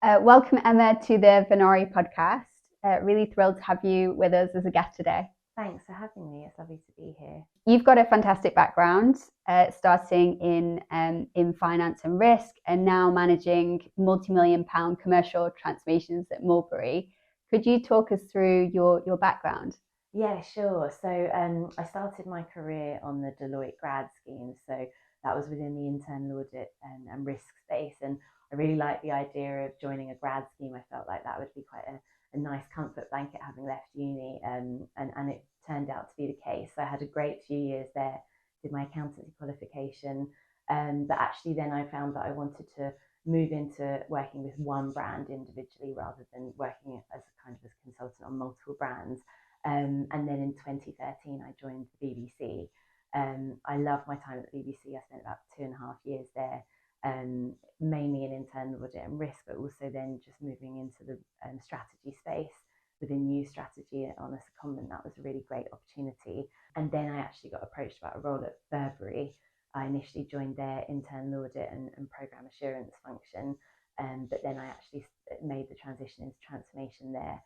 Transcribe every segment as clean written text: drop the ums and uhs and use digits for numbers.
Welcome, Emma, to the Venari podcast. Really thrilled to have you with us as a guest today. Thanks for having me. It's lovely to be here. You've got a fantastic background, starting in finance and risk, and now managing multi-million-pound commercial transformations at Mulberry. Could you talk us through your background? Yeah, sure. I started my career on the Deloitte grad scheme. So that was within the internal audit and risk space. And I really liked the idea of joining a grad scheme. I felt like that would be quite a nice comfort blanket having left uni. And it turned out to be the case. So I had a great few years there, did my accountancy qualification. But actually, then I found that I wanted to move into working with one brand individually rather than working as a kind of as a consultant on multiple brands. And then in 2013, I joined the BBC. I loved my time at the BBC. I spent about 2.5 years there, mainly in internal audit and risk, but also then just moving into the strategy space within new strategy on a secondment. That was a really great opportunity. And then I actually got approached about a role at Burberry. I initially joined their internal audit and program assurance function, but then I actually made the transition into transformation there,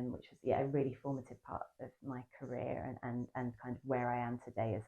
which was a really formative part of my career and kind of where I am today is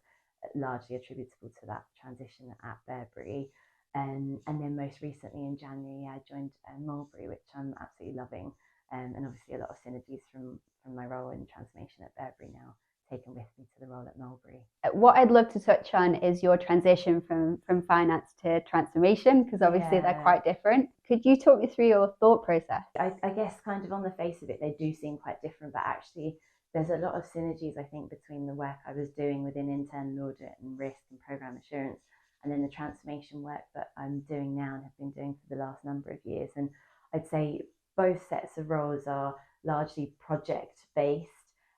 largely attributable to that transition at Burberry. And then most recently in January, I joined Mulberry, which I'm absolutely loving, and obviously a lot of synergies from my role in transformation at Burberry now taken with me to the role at Mulberry. What I'd love to touch on is your transition from finance to transformation, because obviously they're quite different. Could you talk me through your thought process? I guess kind of on the face of it, they do seem quite different, but actually there's a lot of synergies, I think, between the work I was doing within internal audit and risk and program assurance, and then the transformation work that I'm doing now and have been doing for the last number of years. And I'd say both sets of roles are largely project based,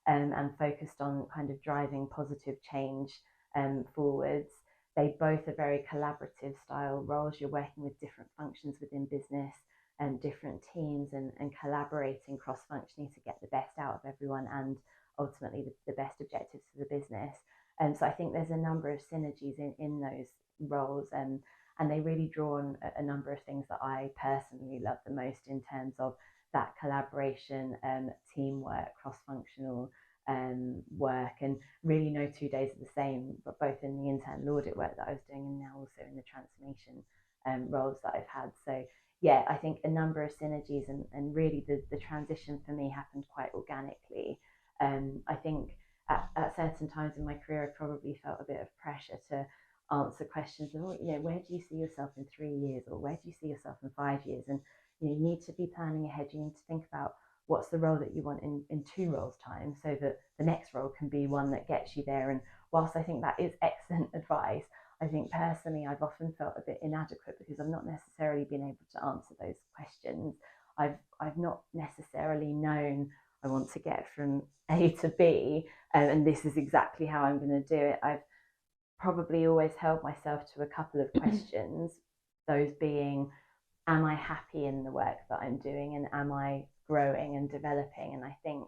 and focused on kind of driving positive change forwards. They both are very collaborative style roles. You're working with different functions within business and different teams and collaborating cross functionally to get the best out of everyone and ultimately the best objectives for the business. And so I think there's a number of synergies in those roles, and they really draw on a number of things that I personally love the most in terms of that collaboration, teamwork, cross-functional work, and really no 2 days are the same, but both in the internal audit work that I was doing and now also in the transformation roles that I've had. So yeah, I think a number of synergies, and really the transition for me happened quite organically. I think at certain times in my career, I probably felt a bit of pressure to answer questions of, where do you see yourself in 3 years, or where do you see yourself in 5 years? And you need to be planning ahead. You need to think about what's the role that you want in 2 roles' time, so that the next role can be one that gets you there. And whilst I think that is excellent advice, I think personally I've often felt a bit inadequate because I've not necessarily been able to answer those questions. I've not necessarily known I want to get from A to B, and this is exactly how I'm going to do it. I've probably always held myself to a couple of questions, those being, am I happy in the work that I'm doing, and am I growing and developing? And I think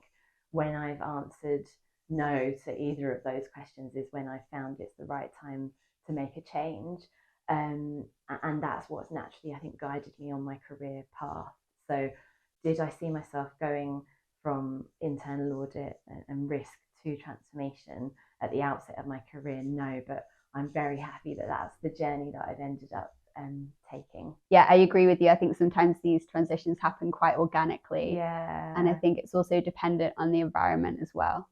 when I've answered no to either of those questions is when I found it's the right time to make a change. And that's what's naturally, I think, guided me on my career path. So did I see myself going from internal audit and risk to transformation at the outset of my career? No, but I'm very happy that that's the journey that I've ended up taking. Yeah, I agree with you. I think sometimes these transitions happen quite organically. Yeah. And I think it's also dependent on the environment as well,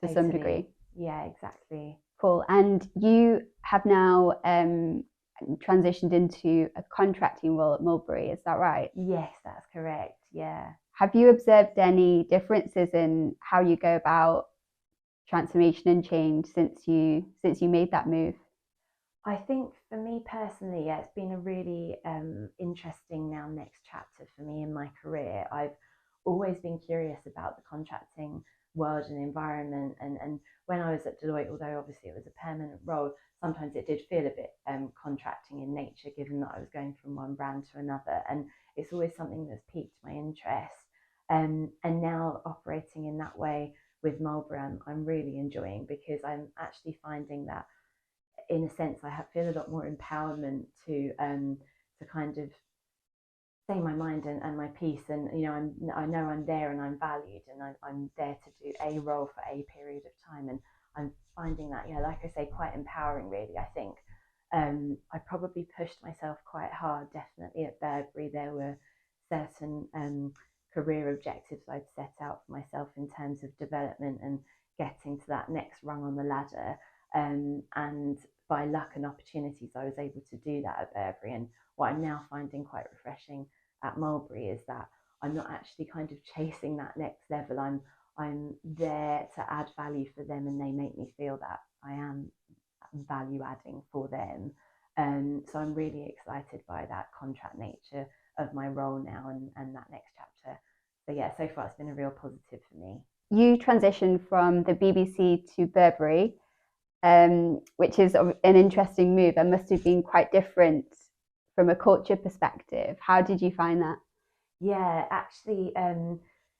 to some degree. Yeah, exactly. Cool. And you have now transitioned into a contracting role at Mulberry, is that right? Yes, that's correct. Yeah. Have you observed any differences in how you go about transformation and change since you made that move? I think for me personally, yeah, it's been a really interesting now next chapter for me in my career. I've always been curious about the contracting world and environment, and when I was at Deloitte, although obviously it was a permanent role, sometimes it did feel a bit contracting in nature, given that I was going from one brand to another, and it's always something that's piqued my interest. And now operating in that way with Mulberry, I'm really enjoying, because I'm actually finding that in a sense I feel a lot more empowerment to kind of say my mind and my piece, and I know I'm there and I'm valued, and I'm there to do a role for a period of time, and I'm finding that, yeah, like I say, quite empowering, really. I think I probably pushed myself quite hard, definitely at Burberry. There were certain career objectives I'd set out for myself in terms of development and getting to that next rung on the ladder, and by luck and opportunities I was able to do that at Burberry. And what I'm now finding quite refreshing at Mulberry is that I'm not actually kind of chasing that next level. I'm there to add value for them, and they make me feel that I am value adding for them. So I'm really excited by that contract nature of my role now, and that next chapter. So yeah, so far it's been a real positive for me. You transitioned from the BBC to Burberry, which is an interesting move and must have been quite different from a culture perspective. How did you find that? Yeah, actually,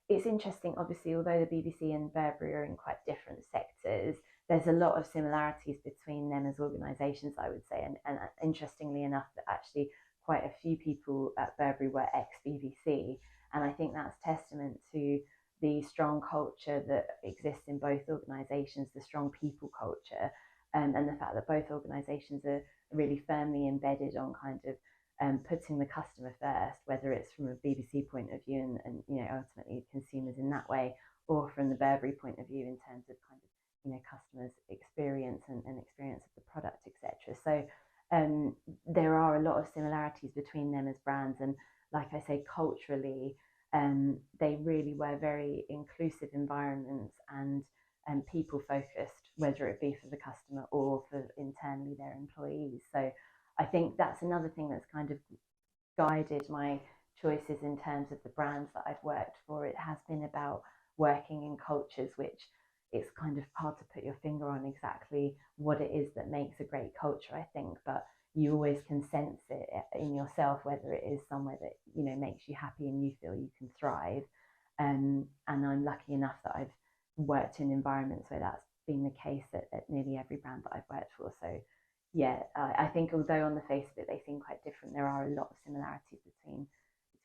it's interesting. Obviously, although the BBC and Burberry are in quite different sectors, there's a lot of similarities between them as organisations, I would say. And interestingly enough, that actually quite a few people at Burberry were ex-BBC, and I think that's testament to the strong culture that exists in both organisations, the strong people culture, and the fact that both organisations are really firmly embedded on kind of putting the customer first, whether it's from a BBC point of view and ultimately consumers in that way, or from the Burberry point of view in terms of kind of customers' experience and experience of the product, etc. So there are a lot of similarities between them as brands, and like I say, culturally, they really were very inclusive environments and people focused, whether it be for the customer or for internally their employees. So I think that's another thing that's kind of guided my choices in terms of the brands that I've worked for. It has been about working in cultures which it's kind of hard to put your finger on exactly what it is that makes a great culture, I think, but you always can sense it in yourself, whether it is somewhere that makes you happy and you feel you can thrive. And I'm lucky enough that I've worked in environments where that's been the case at nearly every brand that I've worked for. So yeah, I think although on the face of it they seem quite different, there are a lot of similarities between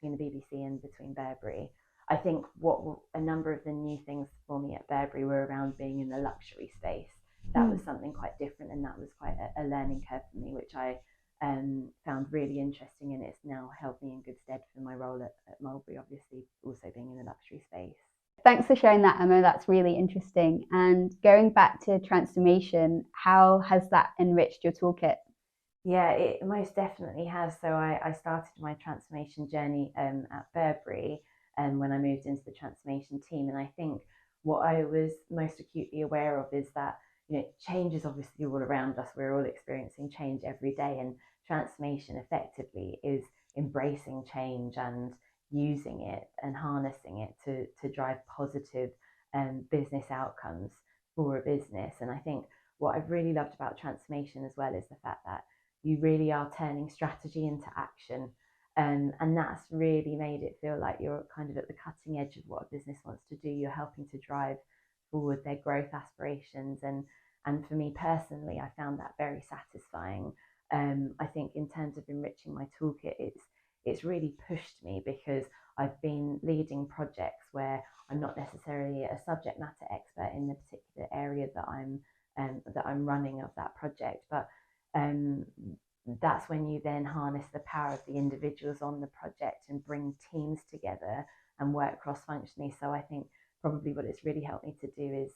the BBC and between Burberry. I think what a number of the new things for me at Burberry were around being in the luxury space. That was something quite different, and that was quite a learning curve for me, which I found really interesting, and it's now held me in good stead for my role at Mulberry, obviously also being in the luxury space. Thanks for sharing that, Emma. That's really interesting. And going back to transformation, how has that enriched your toolkit? Yeah, it most definitely has. So I started my transformation journey at Burberry when I moved into the transformation team. And I think what I was most acutely aware of is that, change is obviously all around us. We're all experiencing change every day. And transformation effectively is embracing change and using it and harnessing it to drive positive business outcomes for a business. And I think what I've really loved about transformation as well is the fact that you really are turning strategy into action. And that's really made it feel like you're kind of at the cutting edge of what a business wants to do. You're helping to drive forward their growth aspirations. And for me personally, I found that very satisfying. I think in terms of enriching my toolkit, it's really pushed me because I've been leading projects where I'm not necessarily a subject matter expert in the particular area that I'm running of that project, but um, that's when you then harness the power of the individuals on the project and bring teams together and work cross-functionally. So I think probably what it's really helped me to do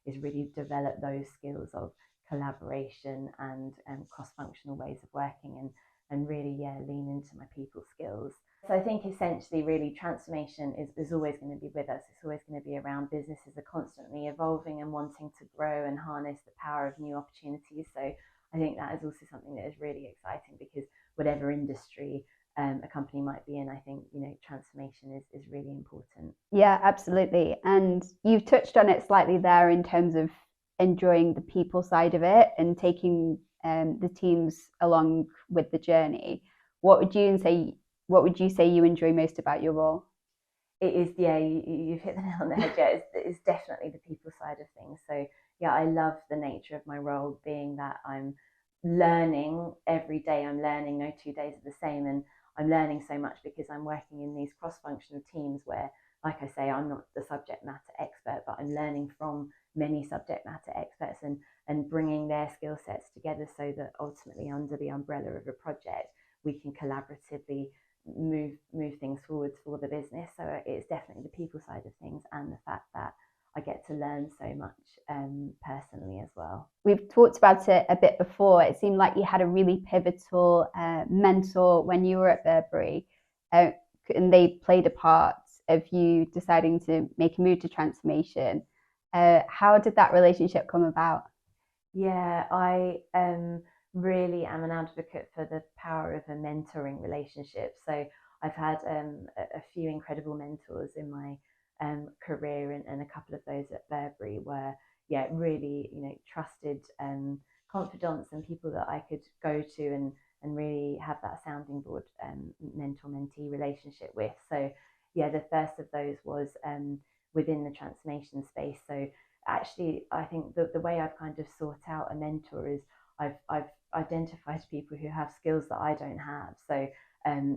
is really develop those skills of collaboration and cross-functional ways of working, and really lean into my people skills. So I think essentially really transformation is always going to be with us. It's always going to be around. Businesses are constantly evolving and wanting to grow and harness the power of new opportunities. So I think that is also something that is really exciting because whatever industry a company might be in, I think transformation is really important. Yeah, absolutely. And you've touched on it slightly there in terms of enjoying the people side of it and taking the teams along with the journey. What would you say? What would you say you enjoy most about your role? It is, yeah, you've hit the nail on the head. Yeah, it's definitely the people side of things. So yeah, I love the nature of my role being that I'm learning every day. I'm learning, no 2 days are the same, and I'm learning so much because I'm working in these cross-functional teams where, like I say, I'm not the subject matter expert, but I'm learning from many subject matter experts and bringing their skill sets together so that ultimately under the umbrella of a project, we can collaboratively move things forwards for the business. So it's definitely the people side of things and the fact that I get to learn so much personally as well. We've talked about it a bit before. It seemed like you had a really pivotal mentor when you were at Burberry, and they played a part of you deciding to make a move to transformation. How did that relationship come about? Yeah, I really am an advocate for the power of a mentoring relationship. So I've had a few incredible mentors in my career, and a couple of those at Burberry were, yeah, really, trusted confidants and people that I could go to and really have that sounding board mentor-mentee relationship with. So yeah, the first of those was within the transformation space. So actually, I think the way I've kind of sought out a mentor is I've identified people who have skills that I don't have. So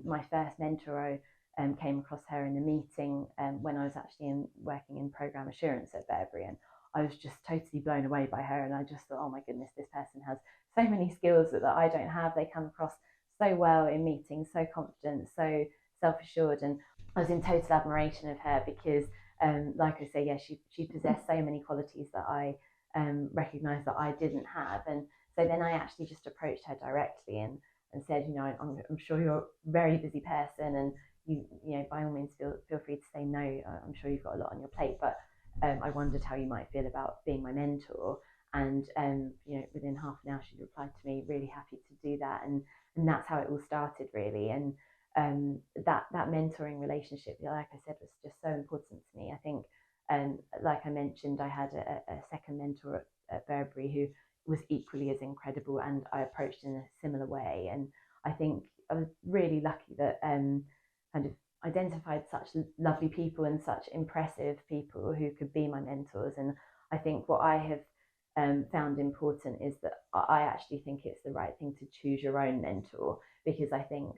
my first mentor, I came across her in a meeting when I was actually working in program assurance at Burberry, and I was just totally blown away by her. And I just thought, oh my goodness, this person has so many skills that I don't have. They come across so well in meetings, so confident, so self-assured, and I was in total admiration of her because like I say, yeah, she possessed so many qualities that I recognised that I didn't have. And so then I actually just approached her directly and said, I'm sure you're a very busy person, and by all means feel free to say no. I'm sure you've got a lot on your plate, but I wondered how you might feel about being my mentor. And within half an hour she replied to me, really happy to do that. And that's how it all started, really. And that mentoring relationship, like I said, was just so important to me. I think, like I mentioned, I had a second mentor at Burberry who was equally as incredible, and I approached in a similar way. And I think I was really lucky that kind of identified such lovely people and such impressive people who could be my mentors. And I think what I have found important is that I actually think it's the right thing to choose your own mentor, because I think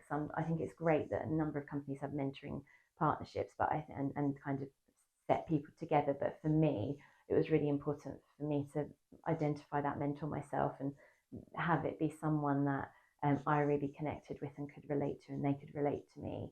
it's great that a number of companies have mentoring partnerships, but and kind of set people together. But for me, it was really important for me to identify that mentor myself and have it be someone that I really connected with and could relate to, and they could relate to me.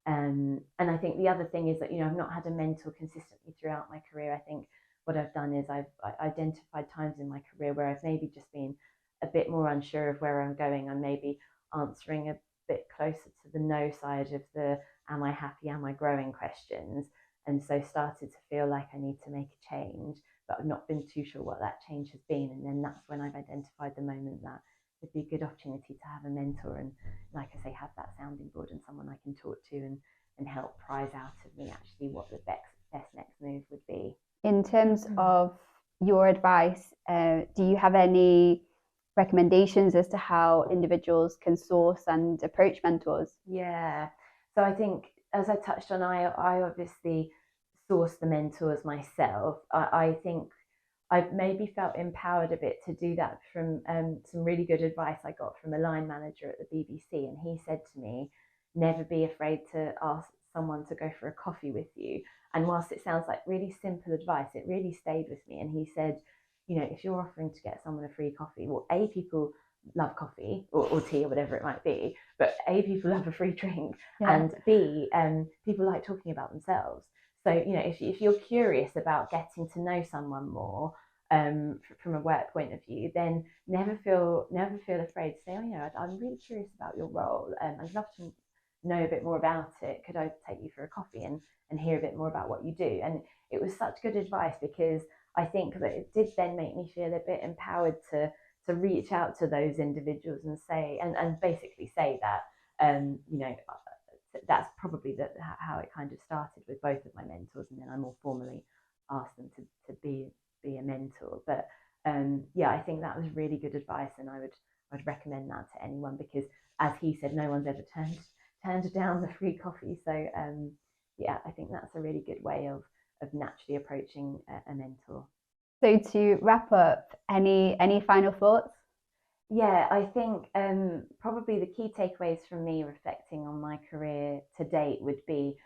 And I think the other thing is that I've not had a mentor consistently throughout my career. I think what I've done is I've identified times in my career where I've maybe just been a bit more unsure of where I'm going. I'm maybe answering a bit closer to the no side of the am I happy, am I growing questions, and so started to feel like I need to make a change, but I've not been too sure what that change has been. And then that's when I've identified the moment that it'd be a good opportunity to have a mentor and, like I say, have that sounding board and someone I can talk to and help prize out of me actually what the best next move would be. In terms of your advice, do you have any recommendations as to how individuals can source and approach mentors? Yeah. So I think, as I touched on, I obviously source the mentors myself. I think I've maybe felt empowered a bit to do that from some really good advice I got from a line manager at the BBC. And he said to me, never be afraid to ask someone to go for a coffee with you. And whilst it sounds like really simple advice, it really stayed with me. And he said, if you're offering to get someone a free coffee, well, A, people love coffee or tea or whatever it might be, but A, people love a free drink, yeah. And B, people like talking about themselves. So, if you're curious about getting to know someone more from a work point of view, then never feel afraid to say, I'm really curious about your role. I'd love to know a bit more about it. Could I take you for a coffee and hear a bit more about what you do? And it was such good advice, because I think that it did then make me feel a bit empowered to reach out to those individuals and say, and basically say that, that's probably how it kind of started with both of my mentors, and then I more formally asked them to be a mentor. But I think that was really good advice, and I'd recommend that to anyone, because as he said, no one's ever turned down the free coffee. So I think that's a really good way of naturally approaching a mentor. So to wrap up, any final thoughts? Yeah, I think probably the key takeaways from me reflecting on my career to date would be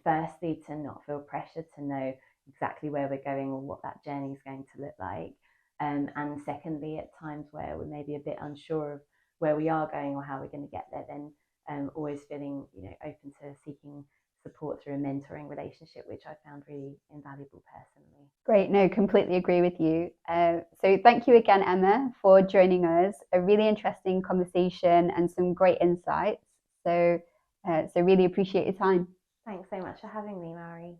firstly, to not feel pressure to know exactly where we're going or what that journey is going to look like. And secondly, at times where we're maybe a bit unsure of where we are going or how we're going to get there, then always feeling, open to seeking support through a mentoring relationship, which I found really invaluable personally. Great, no, completely agree with you. So thank you again, Emma, for joining us. A really interesting conversation and some great insights. So really appreciate your time. Thanks so much for having me, Mary.